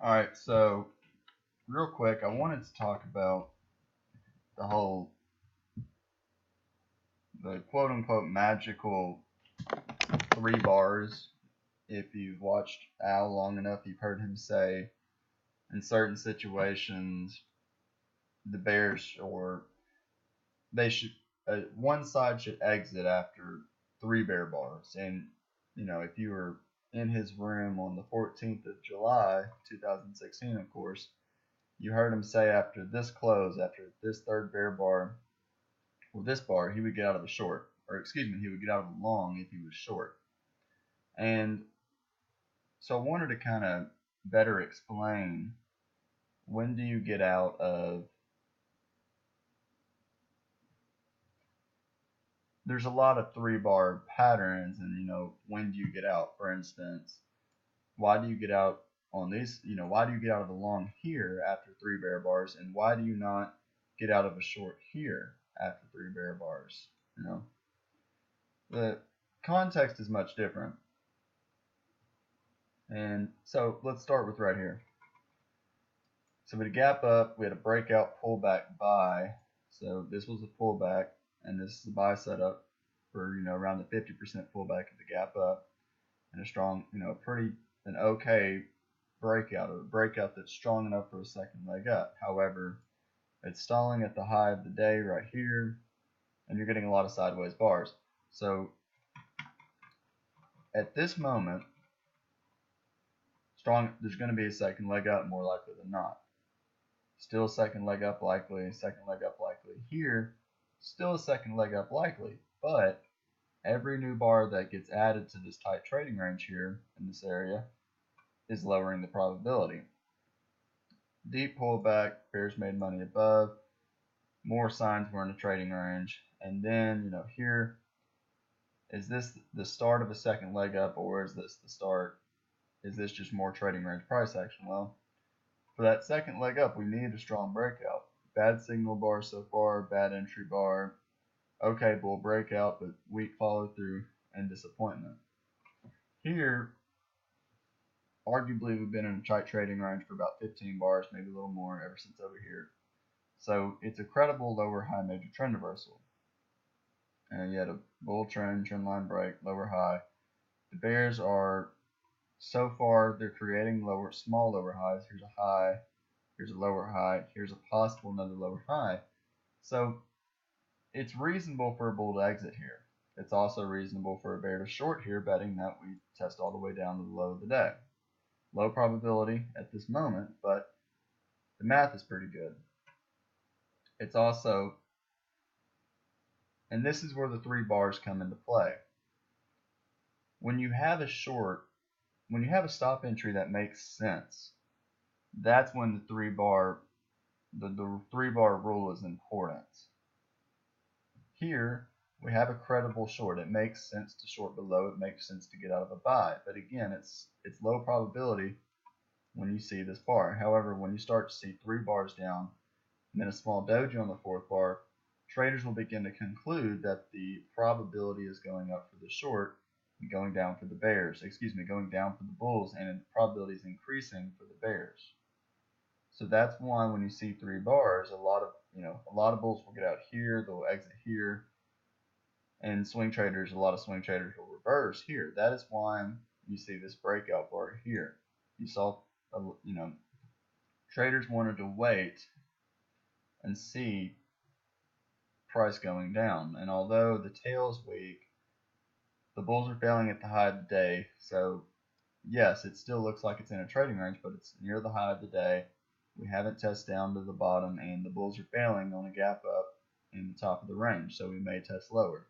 All right, so real quick, I wanted to talk about the whole, the quote unquote magical three bars. If you've watched Al long enough, you've heard him say in certain situations, the Bears or they should, one side should exit after three bear bars. And, if you were in his room on the 14th of July, 2016, of course, you heard him say after this close, after this third bear bar, well, this bar, he would get out of the short, or excuse me, he would get out of the long if he was short. And so I wanted to kind of better explain when do you get out of. There's a lot of three bar patterns, and when do you get out? For instance, why do you get out on these? Why do you get out of the long here after three bear bars, and why do you not get out of a short here after three bear bars? The context is much different. And so let's start with right here. So we had a gap up, we had a breakout pullback buy. So this was a pullback, and this is a buy setup for around the 50% pullback of the gap up, and a strong, an okay breakout, a breakout that's strong enough for a second leg up. However, it's stalling at the high of the day right here, and you're getting a lot of sideways bars. So at this moment, there's going to be a second leg up more likely than not. Still a second leg up likely, second leg up likely here, still a second leg up likely, but every new bar that gets added to this tight trading range here in this area is lowering the probability. Deep pullback, bears made money above, more signs we're in a trading range, and then here, is this the start of a second leg up, or is this the start? Is this just more trading range price action? Well, for that second leg up, we need a strong breakout. Bad signal bar so far, bad entry bar. Okay, bull breakout, but weak follow through and disappointment. Here, arguably, we've been in a tight trading range for about 15 bars, maybe a little more, ever since over here. So it's a credible lower high major trend reversal. And you had a bull trend line break, lower high. The bears are, so far, they're creating small lower highs. Here's a high, here's a lower high, here's a possible another lower high. So it's reasonable for a bull to exit here. It's also reasonable for a bear to short here, betting that we test all the way down to the low of the day. Low probability at this moment, but the math is pretty good. It's also, and this is where the three bars come into play. When you have a stop entry that makes sense, that's when the three bar rule is important. Here, we have a credible short. It makes sense to short below. It makes sense to get out of a buy. But again, it's low probability when you see this bar. However, when you start to see three bars down and then a small doji on the fourth bar, traders will begin to conclude that the probability is going up for the short and going down for the bears. Going down for the bulls, and the probability is increasing for the bears. So that's why when you see three bars, a lot of bulls will get out here, they'll exit here, and a lot of swing traders will reverse here. That is why you see this breakout bar here. You saw, traders wanted to wait and see price going down. And although the tail is weak, the bulls are failing at the high of the day. So yes, it still looks like it's in a trading range, but it's near the high of the day. We haven't tested down to the bottom, and the bulls are failing on a gap up in the top of the range, so we may test lower.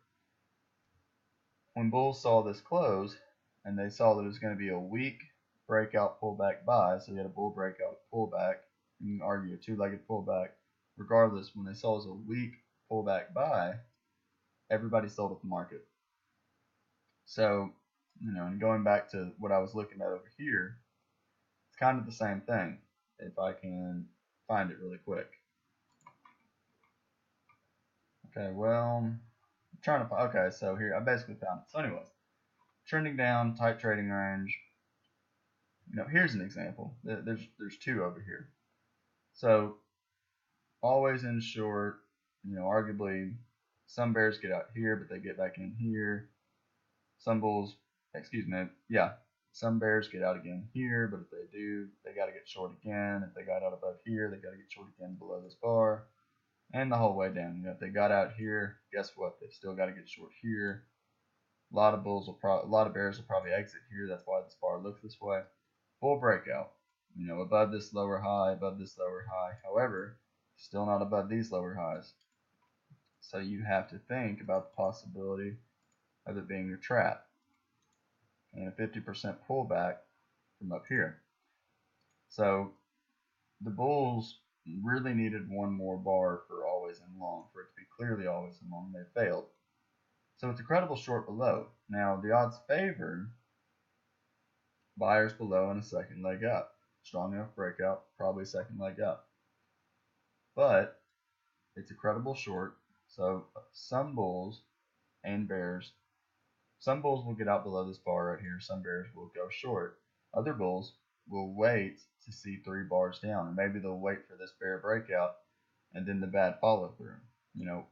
When bulls saw this close, and they saw that it was going to be a weak breakout pullback buy, so you had a bull breakout pullback, you can argue a two-legged pullback. Regardless, when they saw it was a weak pullback buy, everybody sold at the market. So, and going back to what I was looking at over here, it's kind of the same thing. If I can find it really quick. Okay, well, I'm trying to find, okay, so here, I basically found it. So anyways, trending down, tight trading range. Here's an example. There's two over here. So always in short, arguably some bears get out here, but they get back in here. Some bulls, excuse me, yeah, some bears get out again here, but if they do, they got to get short again. If they got out above here, they got to get short again below this bar, and the whole way down. If they got out here, guess what? They've still got to get short here. A lot of bears will probably exit here. That's why this bar looks this way. Bull breakout. Above this lower high, above this lower high. However, still not above these lower highs. So you have to think about the possibility of it being a trap and a 50% pullback from up here. So the bulls really needed one more bar for always in long, for it to be clearly always in long. They failed. So it's a credible short below. Now the odds favor buyers below and a second leg up. Strong enough breakout, probably second leg up. But it's a credible short, so some bulls and bears, some bulls will get out below this bar right here, some bears will go short. Other bulls will wait to see 3 bars down, and maybe they'll wait for this bear breakout and then the bad follow through.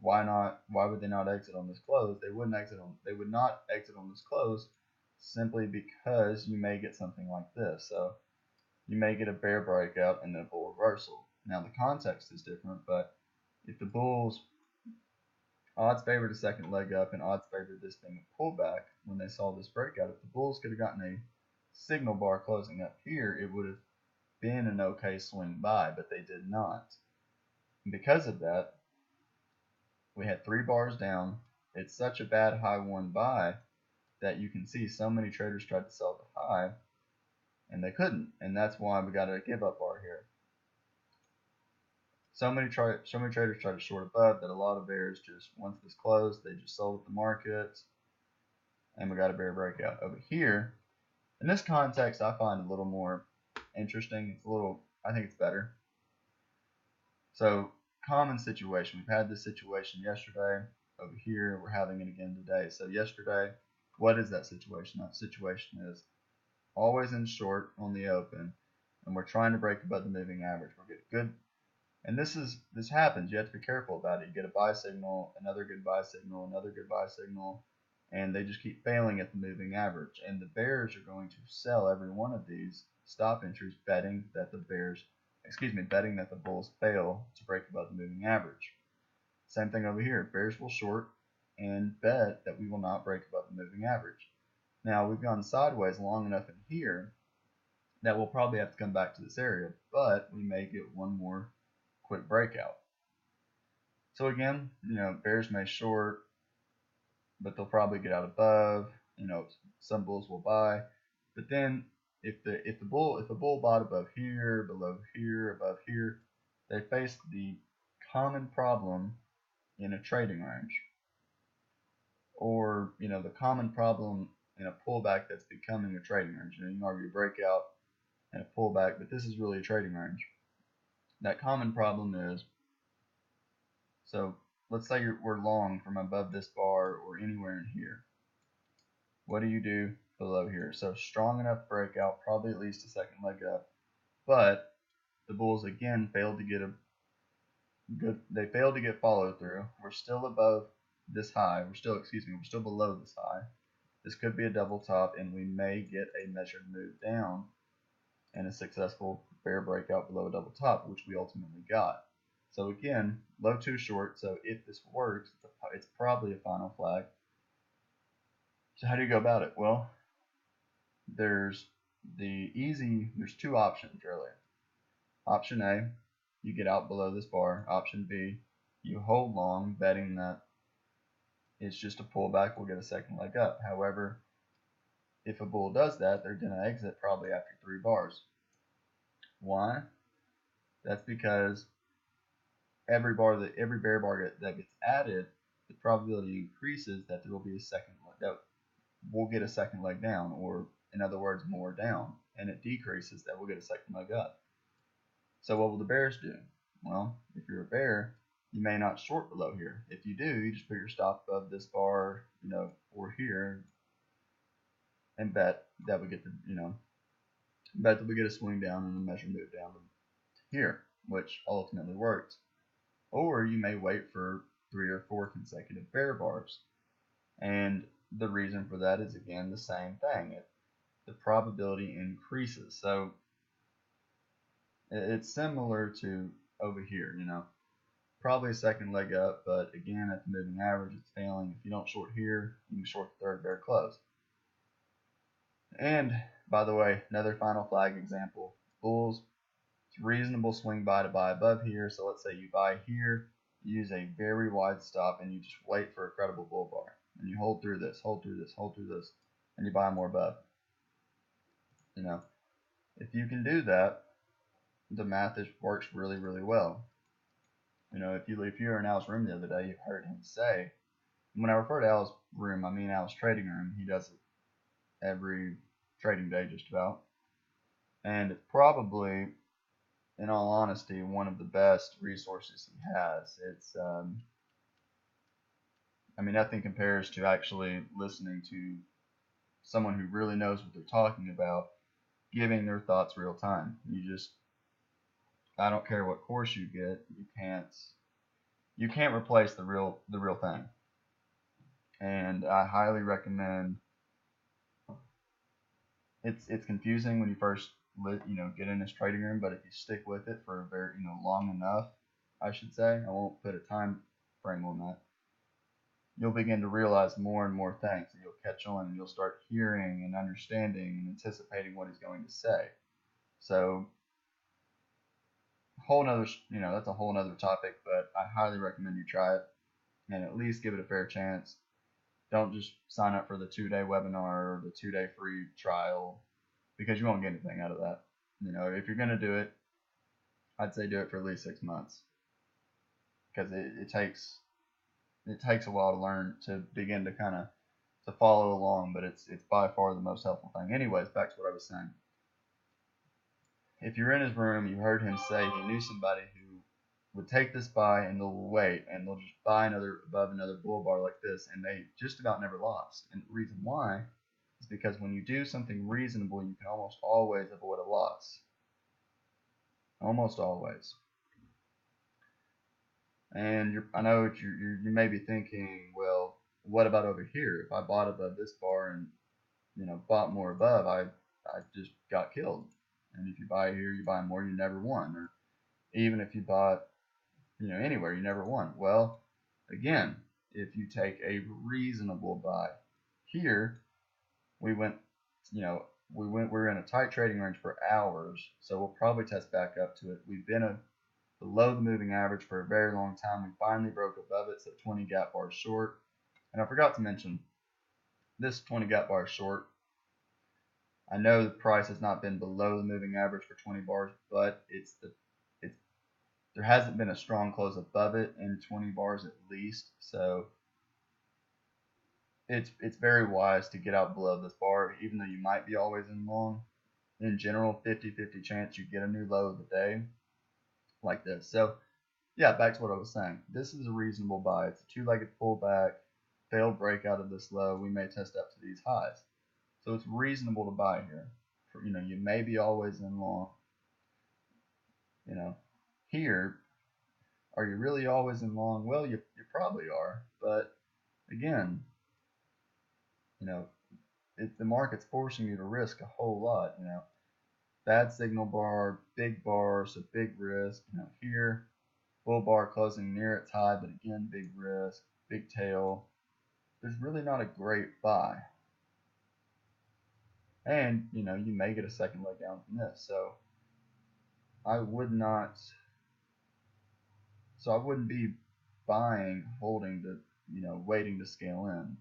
Why would they not exit on this close? They would not exit on this close simply because you may get something like this. So you may get a bear breakout and then a bull reversal. Now the context is different, but if the bulls odds favored a second leg up and odds favored this being a pullback when they saw this breakout, if the bulls could have gotten a signal bar closing up here, it would have been an okay swing buy, but they did not. And because of that, we had 3 bars down. It's such a bad high one buy that you can see so many traders tried to sell the high and they couldn't, and that's why we got a give up bar here. So many traders tried to short above that a lot of bears just, once this closed, they just sold at the market, and we got a bear breakout over here. In this context, I find a little more interesting. I think it's better. So common situation. We've had this situation yesterday over here. We're having it again today. So yesterday, what is that situation? That situation is always in short on the open, and we're trying to break above the moving average. We're getting good, and this happens. You have to be careful about it. You get a buy signal, another good buy signal, another good buy signal, and they just keep failing at the moving average. And the bears are going to sell every one of these stop entries, betting that the bulls fail to break above the moving average. Same thing over here. Bears will short and bet that we will not break above the moving average. Now we've gone sideways long enough in here that we'll probably have to come back to this area, but we may get one more quick breakout. So again, bears may short, but they'll probably get out above. Some bulls will buy, but then if a bull bought above here, below here, above here, they face the common problem in a trading range, or the common problem in a pullback that's becoming a trading range. You can argue a breakout and a pullback, but this is really a trading range. That common problem is, so let's say we're long from above this bar or anywhere in here. What do you do below here? So strong enough breakout, probably at least a second leg up, but the bulls again failed to get follow through. We're still above this high. We're still below this high. This could be a double top, and we may get a measured move down and a successful bear breakout below a double top, which we ultimately got. So again, low too short. So if this works, it's probably a final flag. So how do you go about it? Well, there's 2 options really. Option A, you get out below this bar. Option B, you hold long, betting that it's just a pullback, we'll get a second leg up. However, if a bull does that, they're going to exit probably after 3 bars. Why? That's because every bear bar that gets added, the probability increases that there will be that we'll get a second leg down, or in other words, more down, and it decreases that we'll get a second leg up. So what will the bears do? Well, if you're a bear, you may not short below here. If you do, you just put your stop above this bar, or here, and bet that we get the, Bet that we get a swing down and a measure move down to here, which ultimately works. Or you may wait for 3 or 4 consecutive bear bars. And the reason for that is again the same thing. The probability increases. So it's similar to over here, probably a second leg up, but again at the moving average it's failing. If you don't short here, you can short the third bear close. And by the way, another final flag example, bulls, it's reasonable swing buy to buy above here. So let's say you buy here, you use a very wide stop, and you just wait for a credible bull bar, and you hold through this, hold through this, hold through this, and you buy more above. If you can do that, the math works really, really well. If you were in Al's room the other day, you heard him say, when I refer to Al's room, I mean Al's trading room. He does it every trading day just about. And it's probably, in all honesty, one of the best resources he has. It's, nothing compares to actually listening to someone who really knows what they're talking about, giving their thoughts real time. I don't care what course you get, you can't replace the real thing. And I highly recommend. It's confusing when you first get in this trading room, but if you stick with it for a very long enough, I should say, I won't put a time frame on that, you'll begin to realize more and more things, and you'll catch on, and you'll start hearing and understanding and anticipating what he's going to say. So that's a whole nother topic, but I highly recommend you try it and at least give it a fair chance. Don't just sign up for the 2-day webinar or the 2-day free trial, because you won't get anything out of that. If you're going to do it, I'd say do it for at least 6 months, because it takes a while to learn, to begin to kind of to follow along, but it's by far the most helpful thing. Anyways, back to what I was saying. If you're in his room, you heard him say he knew somebody who would take this buy and they'll wait and they'll just buy above another bull bar like this, and they just about never lost. And the reason why is because when you do something reasonable, you can almost always avoid a loss. Almost always. And I know you may be thinking, well, what about over here? If I bought above this bar and bought more above, I just got killed. And if you buy here, you buy more, you never won. Or even if you bought anywhere, you never won. Well, again, if you take a reasonable buy here, we're in a tight trading range for hours, so we'll probably test back up to it. We've been below the moving average for a very long time. We finally broke above it, so 20 gap bars short. And I forgot to mention, this 20 gap bar short, I know the price has not been below the moving average for 20 bars, but there hasn't been a strong close above it in 20 bars at least. So it's very wise to get out below this bar, even though you might be always in long. In general, 50-50 chance you get a new low of the day like this. So yeah, back to what I was saying. This is a reasonable buy. It's a two-legged pullback, failed breakout of this low. We may test up to these highs. So it's reasonable to buy here. You may be always in long. Here, are you really always in long? Well, you probably are, but again, if the market's forcing you to risk a whole lot, bad signal bar, big bar, so big risk. Here, bull bar closing near its high, but again, big risk, big tail. There's really not a great buy. And, you may get a second leg down from this. So I wouldn't be buying, holding to, waiting to scale in,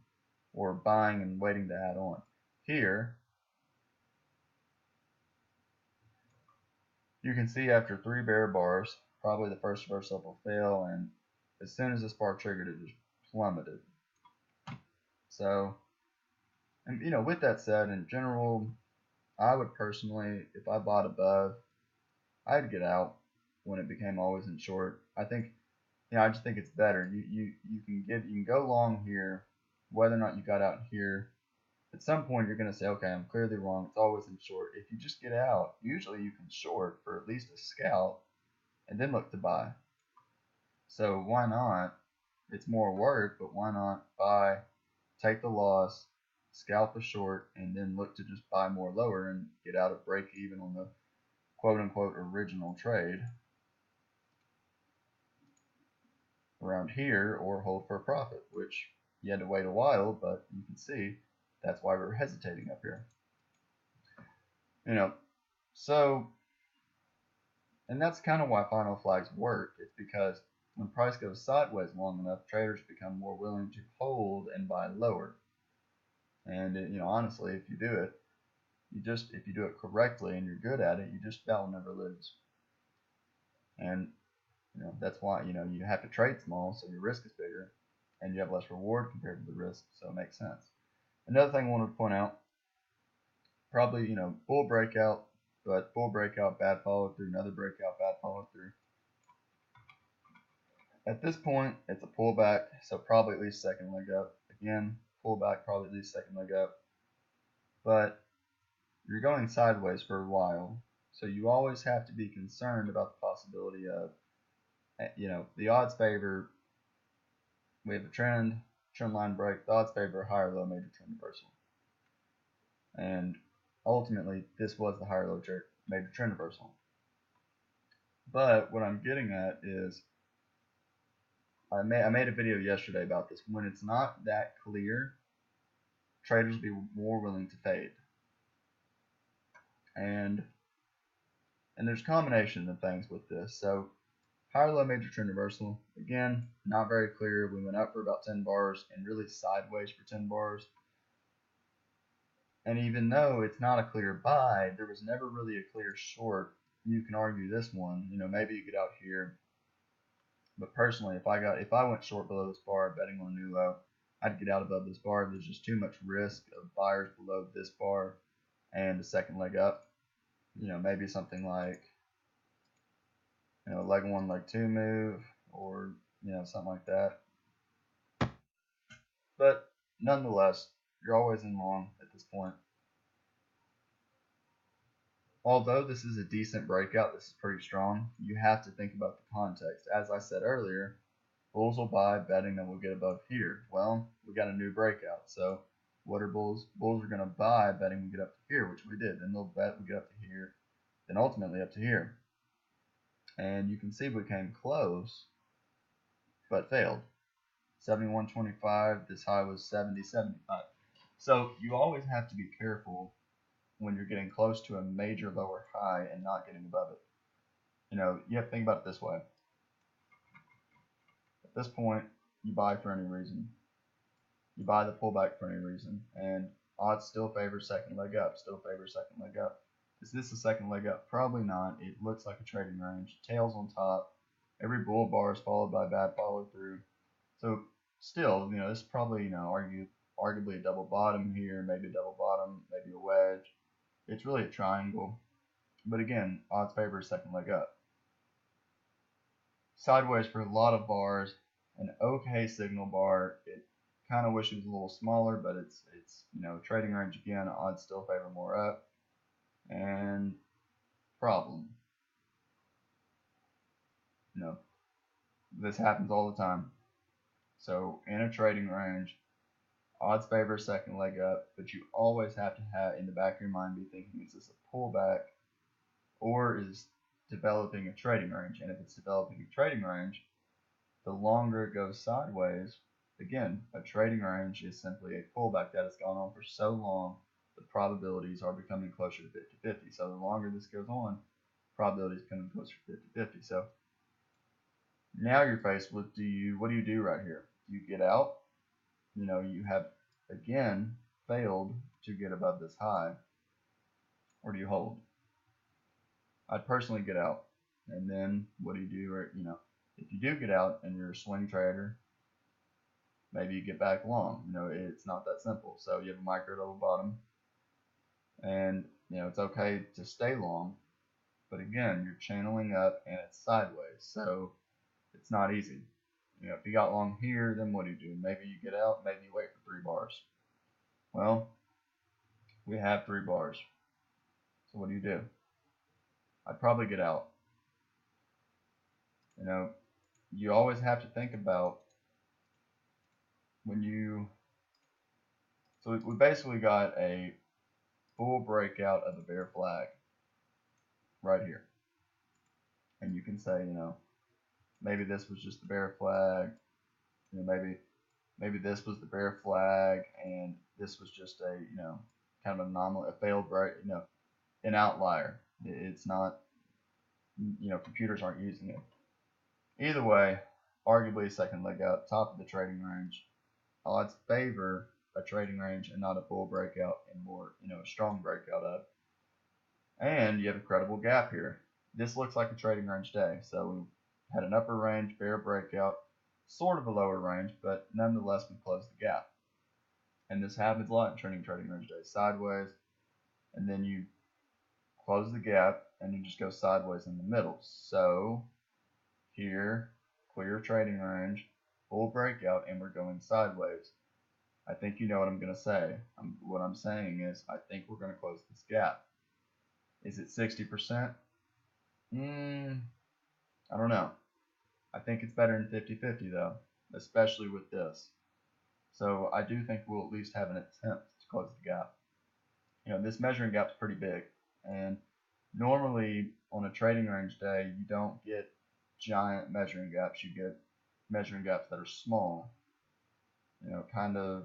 or buying and waiting to add on. Here, you can see after 3 bear bars, probably the first reversal will fail, and as soon as this bar triggered, it just plummeted. So, and with that said, in general, I would personally, if I bought above, I'd get out when it became always in short. I think, I just think it's better. You can go long here, whether or not you got out here. at some point you're going to say, okay, I'm clearly wrong. It's always in short. If you just get out, usually you can short for at least a scalp and then look to buy. So why not? It's more work, but why not buy, take the loss, scalp a short, and then look to just buy more lower and get out at break even on the quote unquote original trade around here, or hold for a profit, which you had to wait a while, but you can see that's why we're hesitating up here. So, and that's kind of why final flags work. It's because when price goes sideways long enough, traders become more willing to hold and buy lower. And honestly, if you do it, if you do it correctly and you're good at it, you just about never lose. And that's why you have to trade small, so your risk is bigger, and you have less reward compared to the risk, so it makes sense. Another thing I wanted to point out, probably bull breakout, but bull breakout, bad follow through, another breakout, bad follow through. At this point, it's a pullback, so probably at least second leg up. Again, pullback, probably at least second leg up. But you're going sideways for a while, so you always have to be concerned about the possibility of, the odds favor. We have a trend line break. The odds favor a higher low major trend reversal, and ultimately this was the higher low major trend reversal. But what I'm getting at is, I made a video yesterday about this. When it's not that clear, traders will be more willing to fade. And there's combinations of things with this. So higher low major trend reversal, again, not very clear. We went up for about 10 bars and really sideways for 10 bars. And even though it's not a clear buy, there was never really a clear short. You can argue this one, maybe you get out here. But personally, if I went short below this bar, betting on a new low, I'd get out above this bar. There's just too much risk of buyers below this bar and the second leg up. Maybe something like leg one, leg two move, or something like that. But nonetheless, you're always in long at this point. Although this is a decent breakout, this is pretty strong, you have to think about the context. As I said earlier, bulls will buy betting that we'll get above here. Well, we got a new breakout, so what are bulls? Bulls are going to buy betting we get up to here, which we did. Then they'll bet we get up to here, then ultimately up to here. And you can see we came close, but failed. 71.25, this high was 70.75. So you always have to be careful when you're getting close to a major lower high and not getting above it. You have to think about it this way. At this point, you buy for any reason. You buy the pullback for any reason, and odds still favor second leg up, Is this a second leg up? Probably not. It looks like a trading range. Tails on top. Every bull bar is followed by bad follow through. So still, this is probably, arguably a double bottom here, maybe a double bottom, maybe a wedge. It's really a triangle. But again, odds favor second leg up. Sideways for a lot of bars. An okay signal bar. It kind of wish it was a little smaller, but it's trading range again. Odds still favor more up. And problem. This happens all the time. So in a trading range, odds favor second leg up, but you always have to have in the back of your mind be thinking, is this a pullback or is developing a trading range? And if it's developing a trading range, the longer it goes sideways, again, a trading range is simply a pullback that has gone on for so long, the probabilities are becoming closer to 50-50. So the longer this goes on, probability is becoming closer to 50-50. So now you're faced with, what do you do right here? Do you get out? You have again failed to get above this high, or do you hold? I'd personally get out, and then what do you do? Or if you do get out and you're a swing trader, maybe you get back long. It's not that simple. So you have a micro double bottom, and it's okay to stay long, but again, you're channeling up and it's sideways, so it's not easy. If you got long here, then what do you do? Maybe you get out, maybe you wait for 3 bars. Well, We have 3 bars. So what do? I'd probably get out. You know, you always have to think about when you. So we basically got a full breakout of the bear flag right here. And you can say, maybe this was just the bear flag. Maybe this was the bear flag and this was just a, kind of anomaly, a failed break, an outlier. It's not, computers aren't using it. Either way, arguably a second leg up, top of the trading range. Odds favor a trading range and not a bull breakout and more, a strong breakout up. And you have a credible gap here. This looks like a trading range day. So we had an upper range, bear breakout, sort of a lower range, but nonetheless we closed the gap. And this happens a lot in trading range days. Sideways, and then you close the gap and you just go sideways in the middle. So here, clear trading range, full breakout, and we're going sideways. I think you know what I'm going to say. What I'm saying is I think we're going to close this gap. Is it 60%? I don't know. I think it's better than 50-50 though, especially with this. So I do think we'll at least have an attempt to close the gap. This measuring gap is pretty big, and normally on a trading range day you don't get giant measuring gaps. You get measuring gaps that are small. Kind of.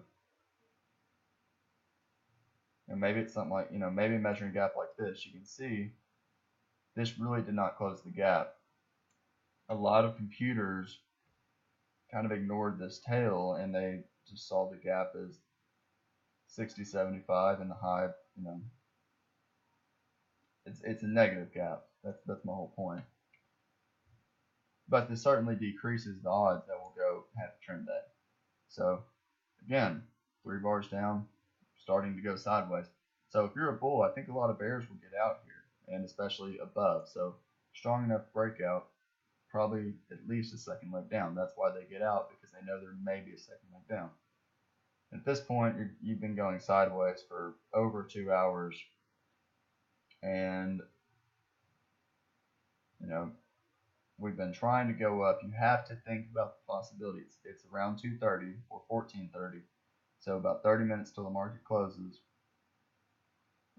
Maybe it's something like, maybe a measuring gap like this. You can see this really did not close the gap. A lot of computers kind of ignored this tail and they just saw the gap as 60-75 and the high, it's a negative gap. That's my whole point. But this certainly decreases the odds that we'll go half a trend day. So again, 3 bars down, starting to go sideways. So if you're a bull, I think a lot of bears will get out here, and especially above. So strong enough breakout, probably at least a second leg down. That's why they get out, because they know there may be a second leg down. At this point, you've been going sideways for over 2 hours, and we've been trying to go up. You have to think about the possibilities. It's around 2:30 or 14:30, so about 30 minutes till the market closes.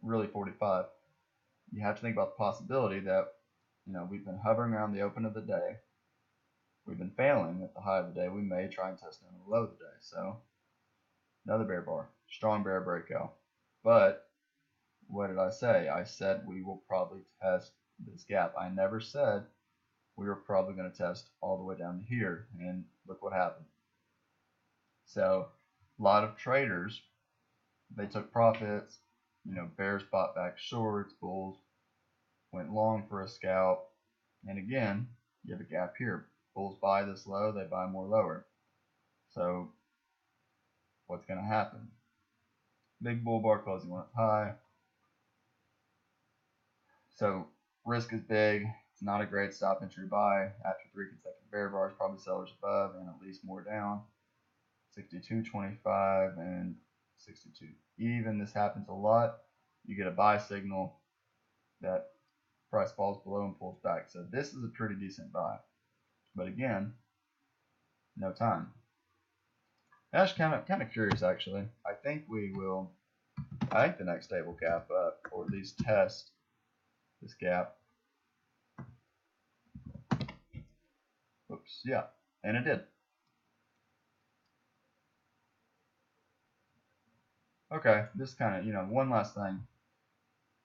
Really 45. You have to think about the possibility that we've been hovering around the open of the day. We've been failing at the high of the day. We may try and test on the low of the day. So another bear bar, strong bear breakout. But what did I say? I said we will probably test this gap. I never said we were probably going to test all the way down to here, and look what happened. So a lot of traders, they took profits. Bears bought back shorts, bulls went long for a scalp, and again you have a gap here. Bulls buy this low, they buy more lower. So what's going to happen? Big bull bar closing when it's high. So risk is big. It's not a great stop entry buy after 3 consecutive bear bars. Probably sellers above and at least more down. 62.25 and 62 even. This happens a lot. You get a buy signal, that price falls below and pulls back. So this is a pretty decent buy. But again, no time. That's kind of curious actually. I think the next day will gap up, or at least test this gap. Oops, yeah, and it did. Okay, this kind of, one last thing.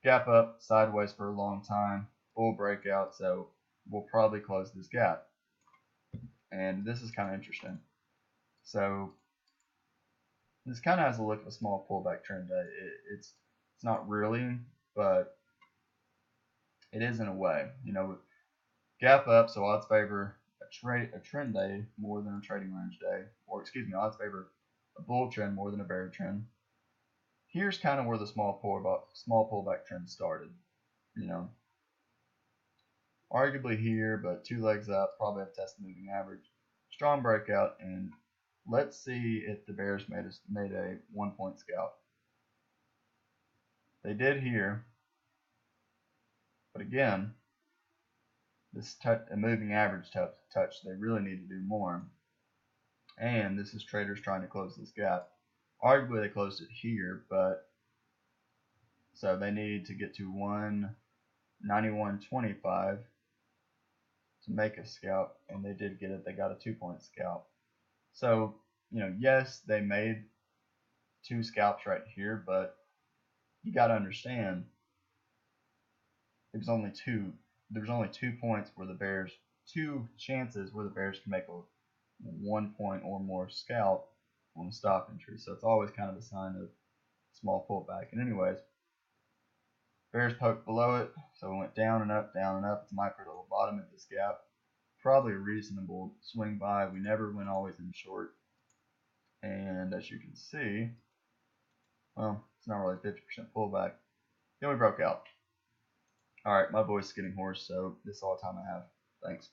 Gap up, sideways for a long time, bull breakout, so we'll probably close this gap. And this is kind of interesting. So this kind of has a look of a small pullback trend day. It's not really, but it is in a way. Gap up, so odds favor a trend day more than a trading range day, or excuse me, odds favor a bull trend more than a bear trend. Here's kind of where the small pullback trend started. Arguably here, but 2 legs up, probably have tested moving average. Strong breakout, and let's see if the bears made a 1-point scalp. They did here, but again, this a moving average touch, they really need to do more. And this is traders trying to close this gap. Arguably they closed it here, but so they need to get to 191.25 to make a scalp, and they did get it. They got a 2-point scalp. So, yes, they made 2 scalps right here, but you got to understand there's only 2 points where the Bears, 2 chances where the Bears can make a 1 point or more scalp on the stop entry. So it's always kind of a sign of small pullback. And anyways, Bears poked below it, so it went down and up, down and up. It's micro little bottom at this gap. Probably a reasonable swing buy. We never went always in short. And as you can see, well, it's not really 50% pullback. Then we broke out. Alright, my voice is getting hoarse, so this is all the time I have. Thanks.